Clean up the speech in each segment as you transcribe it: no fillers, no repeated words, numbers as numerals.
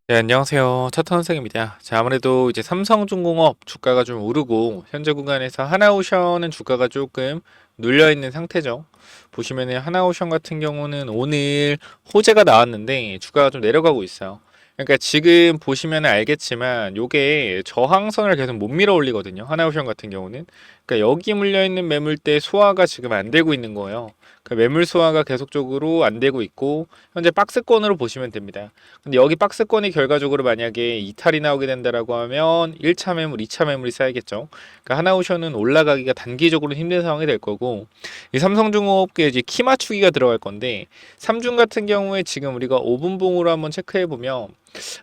네, 안녕하세요. 차터 선생입니다. 자, 아무래도 이제 삼성중공업 주가가 좀 오르고 현재 구간에서 하나오션은 주가가 조금 눌려 있는 상태죠. 보시면은 하나오션 같은 경우는 오늘 호재가 나왔는데 주가가 좀 내려가고 있어요. 그러니까 지금 보시면 알겠지만 요게 저항선을 계속 못 밀어 올리거든요. 하나오션 같은 경우는. 그러니까 여기 물려 있는 매물대 소화가 지금 안 되고 있는 거예요. 그 매물 소화가 계속적으로 안 되고 있고 현재 박스권으로 보시면 됩니다. 근데 여기 박스권이 결과적으로 만약에 이탈이 나오게 된다라고 하면 1차 매물, 2차 매물이 쌓이겠죠. 그러니까 하나오션은 올라가기가 단기적으로 힘든 상황이 될 거고 이 삼성중공업계 이제 키 맞추기가 들어갈 건데 삼중 같은 경우에 지금 우리가 5분봉으로 한번 체크해 보면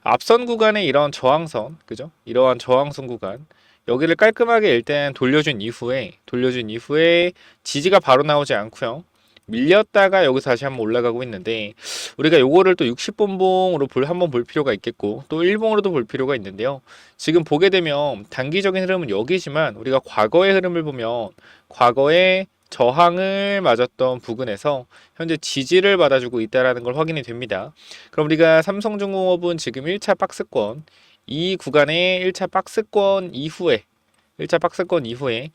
앞선 구간에 이런 저항선, 그죠? 이러한 저항선 구간 여기를 깔끔하게 일단 돌려준 이후에 지지가 바로 나오지 않고요. 밀렸다가 여기서 다시 한번 올라가고 있는데 우리가 요거를 또 60분봉으로 한번 볼 필요가 있겠고 또 1봉으로도 볼 필요가 있는데요. 지금 보게 되면 단기적인 흐름은 여기지만 우리가 과거의 흐름을 보면 과거에 저항을 맞았던 부근에서 현재 지지를 받아주고 있다는 걸 확인이 됩니다. 그럼 우리가 삼성중공업은 지금 1차 박스권 이 구간의 1차 박스권 이후에 1차 박스권 이후에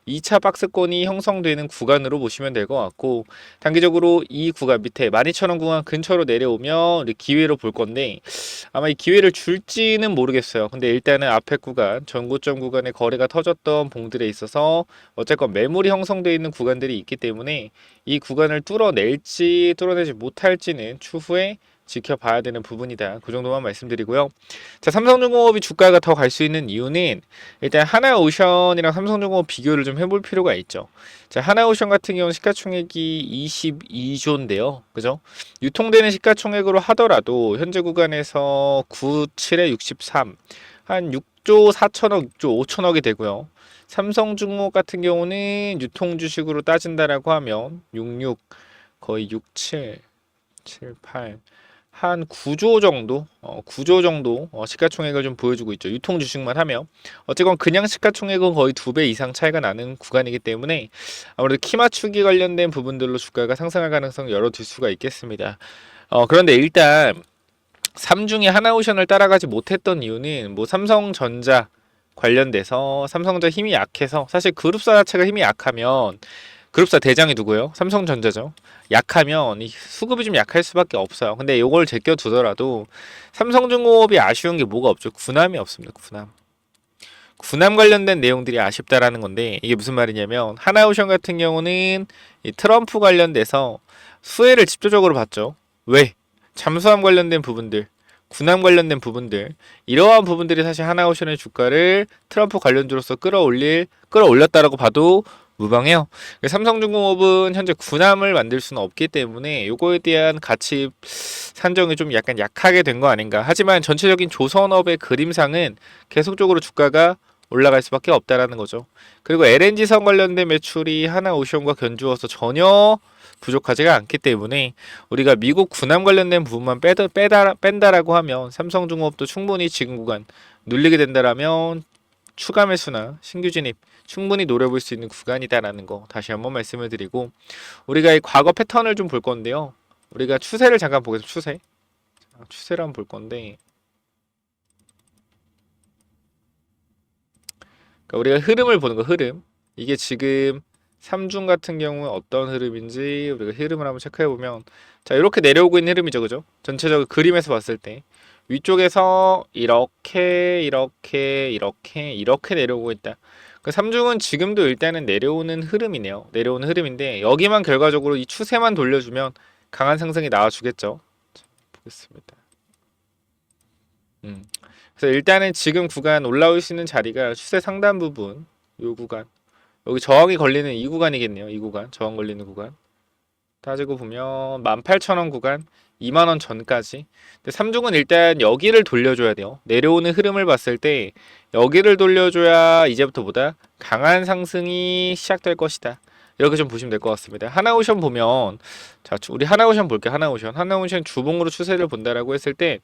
2차 박스권이 형성되는 구간으로 보시면 될 것 같고 단기적으로 이 구간 밑에 12,000원 구간 근처로 내려오면 우리 기회로 볼 건데 아마 이 기회를 줄지는 모르겠어요. 근데 일단은 앞에 구간 전고점 구간에 거래가 터졌던 봉들에 있어서 어쨌건 매물이 형성되어 있는 구간들이 있기 때문에 이 구간을 뚫어낼지 뚫어내지 못할지는 추후에 지켜봐야 되는 부분이다. 그 정도만 말씀드리고요. 자, 삼성중공업이 주가가 더 갈 수 있는 이유는 일단 하나오션이랑 삼성중공업 비교를 좀 해볼 필요가 있죠. 자, 하나오션 같은 경우는 시가총액이 22조인데요. 그죠? 유통되는 시가총액으로 하더라도 현재 구간에서 97에 63, 한 6조 4천억, 6조 5천억이 되고요. 삼성중공업 같은 경우는 유통주식으로 따진다라고 하면 66, 거의 67, 78, 한 9조 정도, 9조 정도 시가총액을 좀 보여주고 있죠. 유통 주식만 하면 어쨌건 그냥 시가총액은 거의 2배 이상 차이가 나는 구간이기 때문에 아무래도 키 맞추기 관련된 부분들로 주가가 상승할 가능성을 열어둘 수가 있겠습니다. 그런데 일단 3중에 하나오션을 따라가지 못했던 이유는 뭐 삼성전자 관련돼서 삼성전자 힘이 약해서 사실 그룹사 자체가 힘이 약하면 그룹사 대장이 누구예요? 삼성전자죠. 약하면 이 수급이 좀 약할 수밖에 없어요. 근데 이걸 제껴두더라도 삼성중공업이 아쉬운 게 뭐가 없죠? 군함이 없습니다. 군함. 군함 관련된 내용들이 아쉽다라는 건데 이게 무슨 말이냐면 하나오션 같은 경우는 이 트럼프 관련돼서 수혜를 직접적으로 봤죠. 왜? 잠수함 관련된 부분들, 군함 관련된 부분들 이러한 부분들이 사실 하나오션의 주가를 트럼프 관련주로서 끌어올렸다라고 봐도 무방해요. 삼성중공업은 현재 군함을 만들 수는 없기 때문에 요거에 대한 가치 산정이 좀 약간 약하게 된 거 아닌가. 하지만 전체적인 조선업의 그림상은 계속적으로 주가가 올라갈 수밖에 없다라는 거죠. 그리고 LNG선 관련된 매출이 하나오션과 견주어서 전혀 부족하지가 않기 때문에 우리가 미국 군함 관련된 부분만 뺀다라고 하면 삼성중공업도 충분히 지금 구간 눌리게 된다라면 추가 매수나 신규 진입 충분히 노려볼 수 있는 구간이다라는 거 다시 한번 말씀을 드리고 우리가 이 과거 패턴을 좀 볼 건데요. 우리가 추세를 잠깐 보겠습니다. 추세를 한번 볼 건데 그러니까 우리가 흐름을 보는 거 흐름 이게 지금 3중 같은 경우는 어떤 흐름인지 우리가 흐름을 한번 체크해 보면 자 이렇게 내려오고 있는 흐름이죠, 그죠? 전체적으로 그림에서 봤을 때 위쪽에서 이렇게 내려오고 있다. 그 3중은 지금도 일단은 내려오는 흐름이네요. 내려오는 흐름인데 여기만 결과적으로 이 추세만 돌려주면 강한 상승이 나와주겠죠. 자, 보겠습니다. 음. 그래서 일단은 지금 구간 올라올 수 있는 자리가 추세 상단 부분 요 구간 여기 저항이 걸리는 이 구간이겠네요. 이 구간 저항 걸리는 구간 따지고 보면 18,000원 구간 2만원 전까지 근데 3중은 일단 여기를 돌려줘야 돼요. 내려오는 흐름을 봤을 때 여기를 돌려줘야 이제부터 보다 강한 상승이 시작될 것이다. 이렇게 좀 보시면 될 것 같습니다. 하나오션 보면 자 우리 하나오션 볼게요. 하나오션 주봉으로 추세를 본다라고 했을 때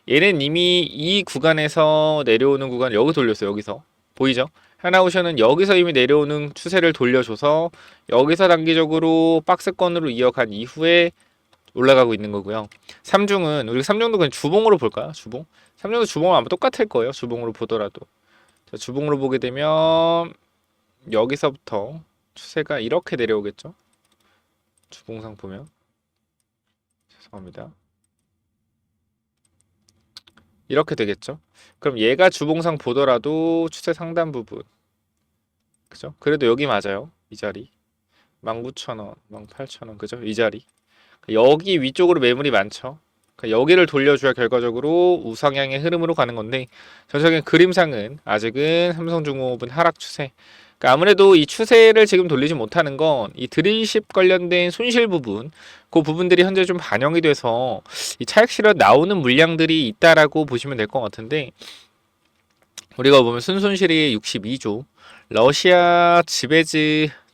얘는 이미 이 구간에서 내려오는 구간 여기 돌렸어요. 여기서 보이죠? 하나오션은 여기서 이미 내려오는 추세를 돌려줘서 여기서 단기적으로 박스권으로 이어간 이후에 올라가고 있는 거고요. 삼중은 우리 삼중도 그냥 주봉으로 볼까요? 주봉? 삼중도 주봉은 아마 똑같을 거예요. 주봉으로 보더라도. 자, 주봉으로 보게 되면 여기서부터 추세가 이렇게 내려오겠죠? 주봉상 보면 죄송합니다. 이렇게 되겠죠? 그럼 얘가 주봉상 보더라도 추세 상단 부분 그죠? 그래도 여기 맞아요. 이 자리 19,000원, 18,000원 그죠? 이 자리 여기 위쪽으로 매물이 많죠. 그러니까 여기를 돌려줘야 결과적으로 우상향의 흐름으로 가는 건데 전체적인 그림상은 아직은 삼성중공업은 하락 추세. 그러니까 아무래도 이 추세를 지금 돌리지 못하는 건 이 드릴십 관련된 손실 부분, 그 부분들이 현재 좀 반영이 돼서 이 차익 실현 나오는 물량들이 있다라고 보시면 될 것 같은데 우리가 보면 순손실이 62조, 러시아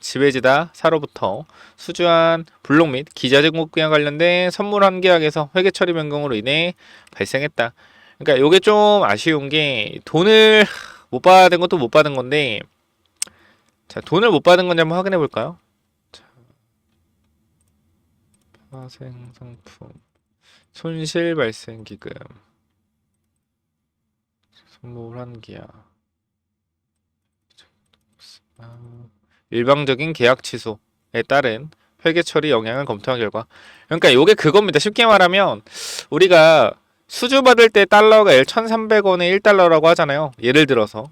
지배지다 사로부터 수주한 블록 및 기자재공급기와 관련된 선물 한 계약에서 회계 처리 변경으로 인해 발생했다. 그러니까 요게 좀 아쉬운 게 돈을 못 받은 것도 못 받은 건데 자, 돈을 못 받은 건지 한번 확인해 볼까요? 자, 파생 상품 손실 발생 기금 선물 한 계약 일방적인 계약 취소에 따른 회계 처리 영향을 검토한 결과 그러니까 요게 그겁니다. 쉽게 말하면 우리가 수주 받을 때 달러가 1,300원에 1달러라고 하잖아요. 예를 들어서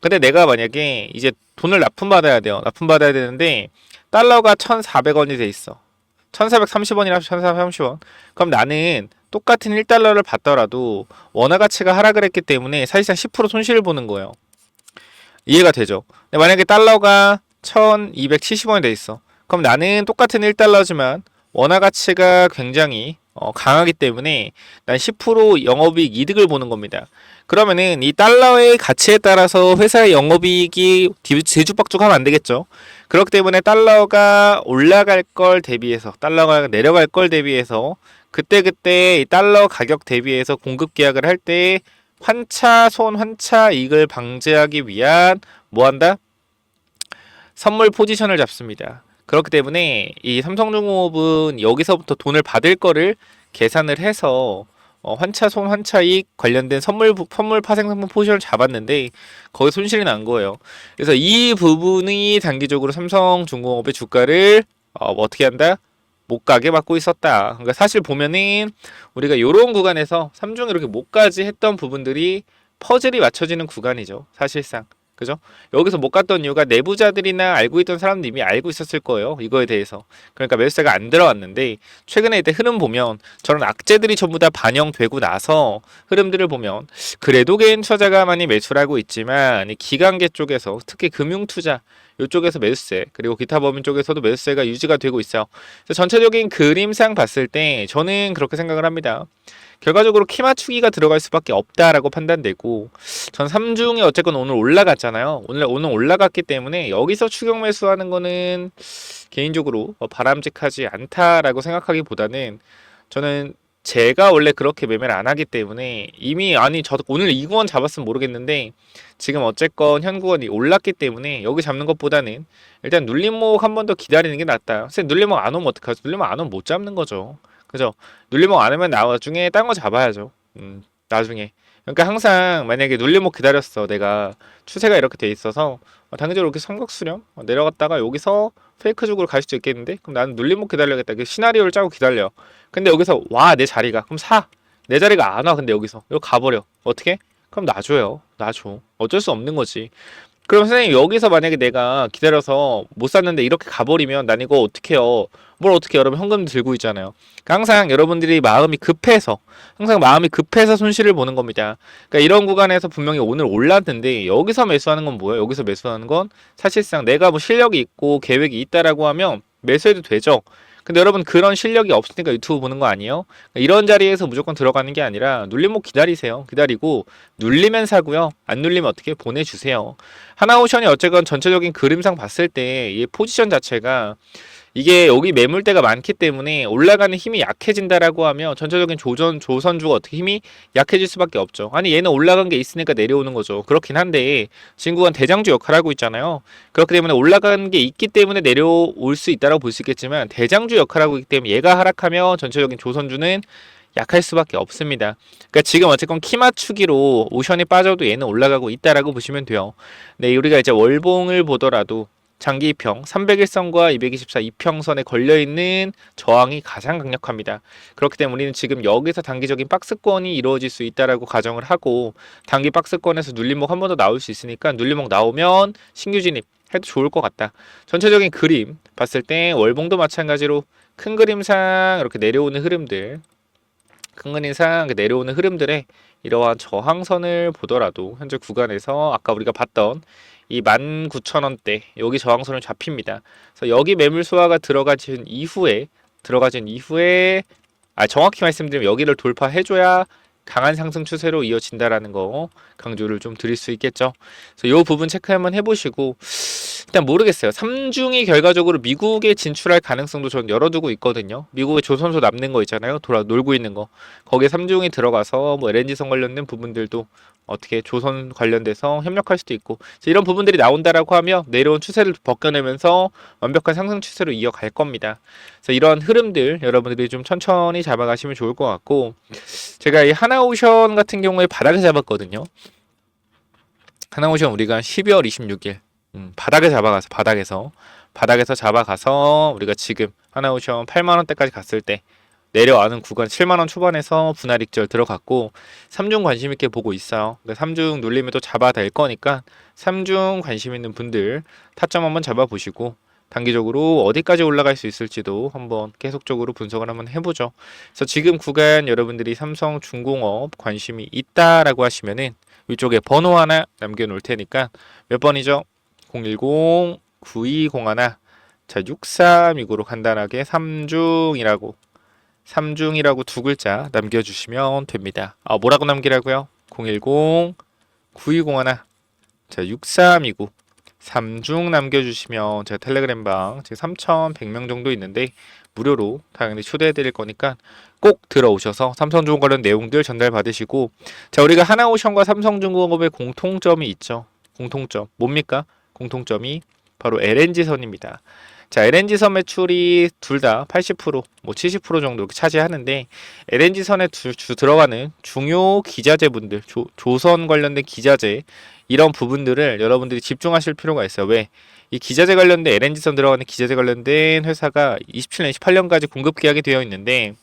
근데 내가 만약에 이제 돈을 납품받아야 돼요. 납품받아야 되는데 달러가 1,400원이 돼 있어. 1,430원이라 1,430원. 그럼 나는 똑같은 1달러를 받더라도 원화 가치가 하락을 했기 때문에 사실상 10% 손실을 보는 거예요. 이해가 되죠? 근데 만약에 달러가 1270원이 돼 있어. 그럼 나는 똑같은 1달러지만 원화 가치가 굉장히 강하기 때문에 난 10% 영업이익 이득을 보는 겁니다. 그러면은 이 달러의 가치에 따라서 회사의 영업이익이 뒤죽박죽하면 안 되겠죠. 그렇기 때문에 달러가 올라갈 걸 대비해서 달러가 내려갈 걸 대비해서 그때그때 이 달러 가격 대비해서 공급 계약을 할 때 환차 이익을 방지하기 위한 뭐 한다? 선물 포지션을 잡습니다. 그렇기 때문에 이 삼성중공업은 여기서부터 돈을 받을 거를 계산을 해서 환차이익 관련된 선물 파생 상품 포지션을 잡았는데 거기 손실이 난 거예요. 그래서 이 부분이 단기적으로 삼성중공업의 주가를 어떻게 한다? 못 가게 막고 있었다. 그러니까 사실 보면은 우리가 이런 구간에서 삼중이 이렇게 못 가지 했던 부분들이 퍼즐이 맞춰지는 구간이죠. 사실상. 그죠? 여기서 못 갔던 이유가 내부자들이나 알고 있던 사람들이 이미 알고 있었을 거예요. 이거에 대해서. 그러니까 매수세가 안 들어왔는데 최근에 이때 흐름 보면 저런 악재들이 전부 다 반영되고 나서 흐름들을 보면 그래도 개인 투자자가 많이 매수를 하고 있지만 이 기관계 쪽에서 특히 금융투자 이쪽에서 매수세 그리고 기타 법인 쪽에서도 매수세가 유지가 되고 있어요. 그래서 전체적인 그림상 봤을 때 저는 그렇게 생각을 합니다. 결과적으로 키 맞추기가 들어갈 수밖에 없다라고 판단되고 전 3중이 어쨌건 오늘 올라갔잖아요. 오늘 올라갔기 때문에 여기서 추격 매수하는 거는 개인적으로 바람직하지 않다라고 생각하기보다는 저는 제가 원래 그렇게 매매를 안 하기 때문에 이미 저도 오늘 이 구간 잡았으면 모르겠는데 지금 어쨌건 현 구간이 올랐기 때문에 여기 잡는 것보다는 일단 눌림목 한 번 더 기다리는 게 낫다. 선생님 눌림목 안 오면 어떡하죠? 눌림목 안 오면 못 잡는 거죠. 그죠? 눌림목 안 오면 나중에 딴 거 잡아야죠. 나중에. 그러니까 항상 만약에 눌림목 기다렸어. 내가 추세가 이렇게 돼 있어서 단기적으로 이렇게 삼각수렴 내려갔다가 여기서 페이크 쪽으로 갈 수도 있겠는데 그럼 나는 눌림목 기다려야겠다. 그 시나리오를 짜고 기다려. 근데 여기서 와 내 자리가 그럼 사. 내 자리가 안 와. 근데 여기서 이거 가버려. 어떻게? 그럼 놔줘요. 놔줘. 어쩔 수 없는 거지. 그럼 선생님 여기서 만약에 내가 기다려서 못 샀는데 이렇게 가버리면 난 이거 어떻게 해요? 뭘 어떻게 여러분 현금 들고 있잖아요. 그러니까 항상 여러분들이 마음이 급해서 손실을 보는 겁니다. 그러니까 이런 구간에서 분명히 오늘 올랐는데 여기서 매수하는 건 뭐예요? 여기서 매수하는 건 사실상 내가 뭐 실력이 있고 계획이 있다라고 하면 매수해도 되죠. 근데 여러분 그런 실력이 없으니까 유튜브 보는 거 아니에요? 그러니까 이런 자리에서 무조건 들어가는 게 아니라 눌림목 기다리세요. 기다리고 눌리면 사고요. 안 눌리면 어떻게 보내주세요. 하나오션이 어쨌건 전체적인 그림상 봤을 때 이 포지션 자체가 이게 여기 매물대가 많기 때문에 올라가는 힘이 약해진다라고 하면 전체적인 조선주가 어떻게 힘이 약해질 수밖에 없죠. 아니 얘는 올라간 게 있으니까 내려오는 거죠. 그렇긴 한데 진구가 대장주 역할을 하고 있잖아요. 그렇기 때문에 올라간 게 있기 때문에 내려올 수 있다라고 볼 수 있겠지만 대장주 역할을 하고 있기 때문에 얘가 하락하면 전체적인 조선주는 약할 수밖에 없습니다. 그러니까 지금 어쨌건 키 맞추기로 오션이 빠져도 얘는 올라가고 있다라고 보시면 돼요. 네, 우리가 이제 월봉을 보더라도 장기 이평 301선과 224 이평선에 걸려있는 저항이 가장 강력합니다. 그렇기 때문에 우리는 지금 여기서 단기적인 박스권이 이루어질 수 있다라고 가정을 하고 단기 박스권에서 눌림목 한 번 더 나올 수 있으니까 눌림목 나오면 신규 진입 해도 좋을 것 같다. 전체적인 그림 봤을 때 월봉도 마찬가지로 큰 그림상 이렇게 내려오는 흐름들 큰 그림상 내려오는 흐름들의 이러한 저항선을 보더라도 현재 구간에서 아까 우리가 봤던 이 19,000원대 여기 저항선을 잡힙니다. 그래서 여기 매물 수화가 들어가진 이후에 정확히 말씀드리면 여기를 돌파해줘야 강한 상승 추세로 이어진다라는 거 강조를 좀 드릴 수 있겠죠. 그래서 이 부분 체크 한번 해보시고 일단 모르겠어요. 삼중이 결과적으로 미국에 진출할 가능성도 전 열어두고 있거든요. 미국에 조선소 남는 거 있잖아요. 놀고 있는 거. 거기에 삼중이 들어가서 뭐 LNG선 관련된 부분들도 어떻게 조선 관련돼서 협력할 수도 있고 이런 부분들이 나온다라고 하면 내려온 추세를 벗겨내면서 완벽한 상승 추세로 이어갈 겁니다. 그래서 이런 흐름들 여러분들이 좀 천천히 잡아가시면 좋을 것 같고 제가 이 하나오션 같은 경우에 바닥에 잡았거든요. 하나오션 우리가 12월 26일 바닥에 잡아가서 바닥에서 잡아가서 우리가 지금 하나오션 8만원대까지 갔을 때 내려가는 구간 7만원 초반에서 분할 익절 들어갔고 3중 관심 있게 보고 있어요. 그러니까 3중 눌리면 또 잡아야 될 거니까 3중 관심 있는 분들 타점 한번 잡아보시고 단기적으로 어디까지 올라갈 수 있을지도 한번 계속적으로 분석을 한번 해보죠. 그래서 지금 구간 여러분들이 삼성중공업 관심이 있다라고 하시면은 위쪽에 번호 하나 남겨놓을 테니까 몇 번이죠? 010-9201 자 6329로 간단하게 3중이라고 두 글자 남겨주시면 됩니다. 뭐라고 남기라고요? 010-9201 자 6329 3중 남겨주시면 제가 텔레그램방 지금 3,100명 정도 있는데 무료로 당연히 초대해 드릴 거니까 꼭 들어오셔서 삼성중공업 관련 내용들 전달 받으시고 자 우리가 하나오션과 삼성중공업의 공통점이 있죠. 공통점 뭡니까? 공통점이 바로 LNG선입니다. 자, LNG선 매출이 둘 다 80%, 뭐 70% 정도 차지하는데 LNG선에 들어가는 중요 기자재분들, 조선 관련된 기자재 이런 부분들을 여러분들이 집중하실 필요가 있어요. 왜? 이 기자재 관련된 LNG선 들어가는 기자재 관련된 회사가 27년, 28년까지 공급 계약이 되어 있는데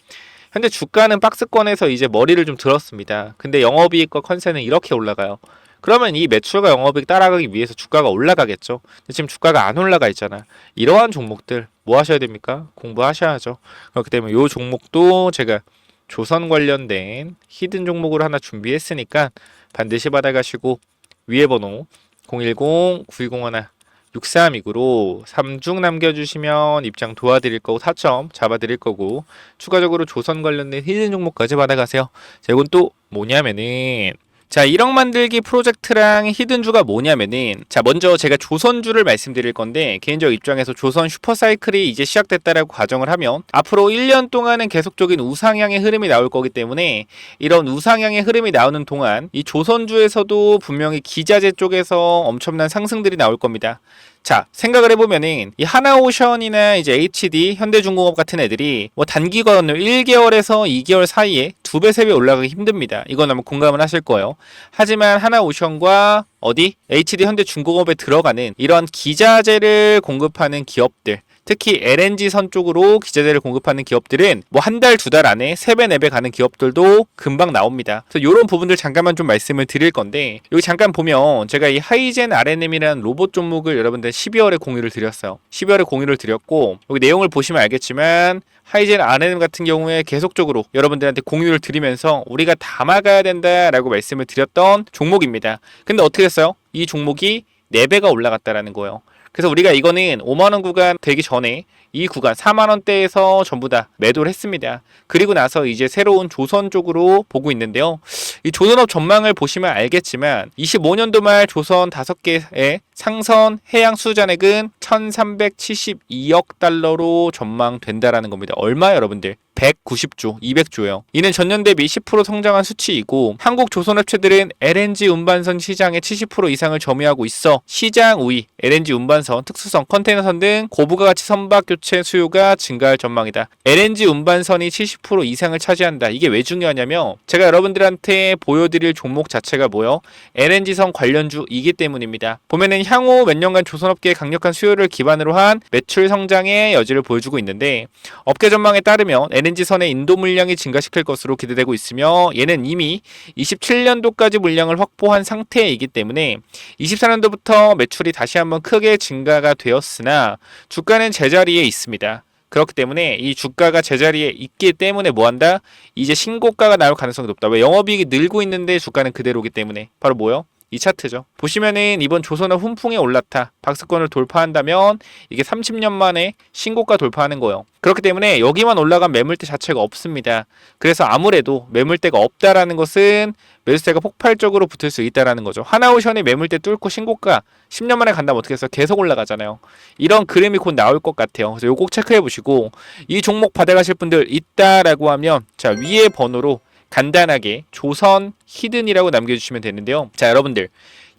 현재 주가는 박스권에서 이제 머리를 좀 들었습니다. 근데 영업이익과 컨센은 이렇게 올라가요. 그러면 이 매출과 영업이익 따라가기 위해서 주가가 올라가겠죠. 근데 지금 주가가 안 올라가 있잖아. 이러한 종목들 뭐 하셔야 됩니까? 공부하셔야죠. 그렇기 때문에 이 종목도 제가 조선 관련된 히든 종목으로 하나 준비했으니까 반드시 받아가시고 위에 번호 010-9201 6329로 3중 남겨주시면 입장 도와드릴 거고 4점 잡아드릴 거고 추가적으로 조선 관련된 히든 종목까지 받아가세요. 자, 이건 또 뭐냐면은 자 1억 만들기 프로젝트랑 히든주가 뭐냐면은 자 먼저 제가 조선주를 말씀드릴 건데 개인적 입장에서 조선 슈퍼사이클이 이제 시작됐다라고 가정을 하면 앞으로 1년 동안은 계속적인 우상향의 흐름이 나올 거기 때문에 이런 우상향의 흐름이 나오는 동안 이 조선주에서도 분명히 기자재 쪽에서 엄청난 상승들이 나올 겁니다. 자 생각을 해보면은 이 하나오션이나 이제 HD 현대중공업 같은 애들이 뭐 단기간으로 1개월에서 2개월 사이에 2배 3배 올라가기 힘듭니다. 이건 아마 공감을 하실 거예요. 하지만 하나오션과 어디 HD 현대중공업에 들어가는 이런 기자재를 공급하는 기업들 특히 LNG선 쪽으로 기자재를 공급하는 기업들은 뭐 한 달, 두 달 안에 3배, 4배 가는 기업들도 금방 나옵니다. 그래서 이런 부분들 잠깐만 좀 말씀을 드릴 건데 여기 잠깐 보면 제가 이 하이젠 RNM이라는 로봇 종목을 여러분들 12월에 공유를 드렸어요. 12월에 공유를 드렸고 여기 내용을 보시면 알겠지만 하이젠 RNM 같은 경우에 계속적으로 여러분들한테 공유를 드리면서 우리가 담아가야 된다라고 말씀을 드렸던 종목입니다. 근데 어떻게 됐어요? 이 종목이 4배가 올라갔다라는 거예요. 그래서 우리가 이거는 5만원 구간 되기 전에 이 구간 4만원대에서 전부 다 매도를 했습니다. 그리고 나서 이제 새로운 조선 쪽으로 보고 있는데요. 이 조선업 전망을 보시면 알겠지만 25년도 말 조선 5개의 상선 해양 수주잔액은 1372억 달러로 전망된다라는 겁니다. 얼마 여러분들? 190조, 200조요. 이는 전년 대비 10% 성장한 수치이고 한국 조선업체들은 LNG 운반선 시장의 70% 이상을 점유하고 있어 시장 우위, LNG 운반선, 특수선, 컨테이너선 등 고부가 가치 선박 교체 수요가 증가할 전망이다. LNG 운반선이 70% 이상을 차지한다. 이게 왜 중요하냐면 제가 여러분들한테 보여드릴 종목 자체가 뭐요? LNG선 관련주이기 때문입니다. 보면은 향후 몇 년간 조선업계의 강력한 수요를 기반으로 한 매출 성장의 여지를 보여주고 있는데 업계 전망에 따르면 LNG선의 인도 물량이 증가시킬 것으로 기대되고 있으며 얘는 이미 27년도까지 물량을 확보한 상태이기 때문에 24년도부터 매출이 다시 한번 크게 증가가 되었으나 주가는 제자리에 있습니다. 그렇기 때문에 이 주가가 제자리에 있기 때문에 뭐한다? 이제 신고가가 나올 가능성이 높다. 왜? 영업이익이 늘고 있는데 주가는 그대로기 때문에. 바로 뭐요? 이 차트죠. 보시면은 이번 조선업 훈풍에 올라타 박스권을 돌파한다면 이게 30년 만에 신고가 돌파하는 거예요. 그렇기 때문에 여기만 올라간 매물대 자체가 없습니다. 그래서 아무래도 매물대가 없다라는 것은 매수세가 폭발적으로 붙을 수 있다라는 거죠. 하나오션이 매물대 뚫고 신고가 10년 만에 간다면 어떻게 해서 계속 올라가잖아요. 이런 그림이 곧 나올 것 같아요. 그래서 요거 꼭 체크해 보시고 이 종목 받아가실 분들 있다라고 하면 자 위에 번호로 간단하게 조선 히든이라고 남겨주시면 되는데요. 자 여러분들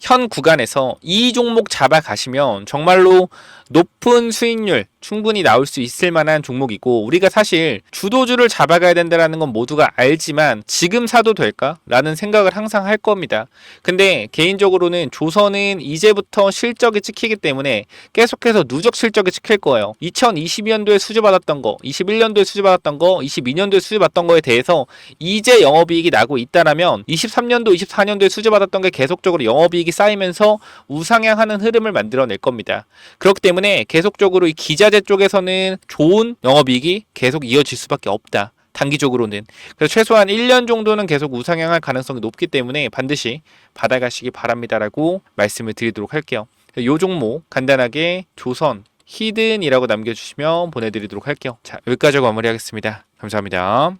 현 구간에서 이 종목 잡아가시면 정말로 높은 수익률 충분히 나올 수 있을 만한 종목이고 우리가 사실 주도주를 잡아가야 된다는 건 모두가 알지만 지금 사도 될까? 라는 생각을 항상 할 겁니다. 근데 개인적으로는 조선은 이제부터 실적이 찍히기 때문에 계속해서 누적 실적이 찍힐 거예요. 2022년도에 수주받았던 거, 21년도에 수주받았던 거, 22년도에 수주받았던 거에 대해서 이제 영업이익이 나고 있다라면 23년도, 24년도에 수주받았던 게 계속적으로 영업이익이 쌓이면서 우상향하는 흐름을 만들어낼 겁니다. 그렇기 때문에 계속적으로 이 기자재 쪽에서는 좋은 영업이익이 계속 이어질 수밖에 없다. 단기적으로는. 그래서 최소한 1년 정도는 계속 우상향할 가능성이 높기 때문에 반드시 받아가시기 바랍니다라고 말씀을 드리도록 할게요. 이 종목 간단하게 조선 히든이라고 남겨주시면 보내드리도록 할게요. 자, 여기까지 마무리하겠습니다. 감사합니다.